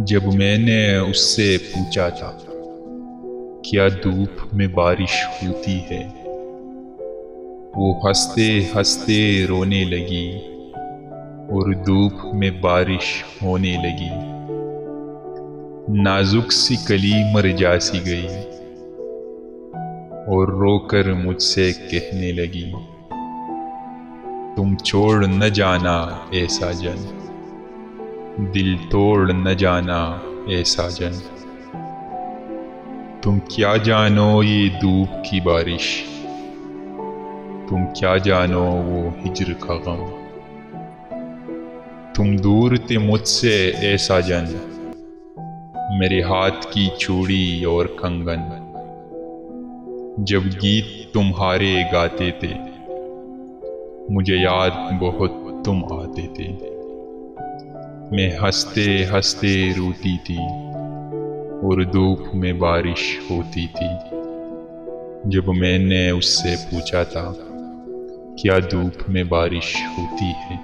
जब मैंने उससे पूछा था क्या धूप में बारिश होती है, वो हंसते हंसते रोने लगी और धूप में बारिश होने लगी। नाजुक सी कली मर जासी गई और रोकर मुझसे कहने लगी, तुम छोड़ न जाना ए साजन, दिल तोड़ न जाना ए साजन। तुम क्या जानो ये धूप की बारिश, तुम क्या जानो वो हिज्र का गम। तुम दूर थे मुझसे ए साजन, मेरे हाथ की चूड़ी और कंगन। जब गीत तुम्हारे गाते थे मुझे याद बहुत तुम आते थे। मैं हंसते हंसते रोती थी और धूप में बारिश होती थी। जब मैंने उससे पूछा था क्या धूप में बारिश होती है।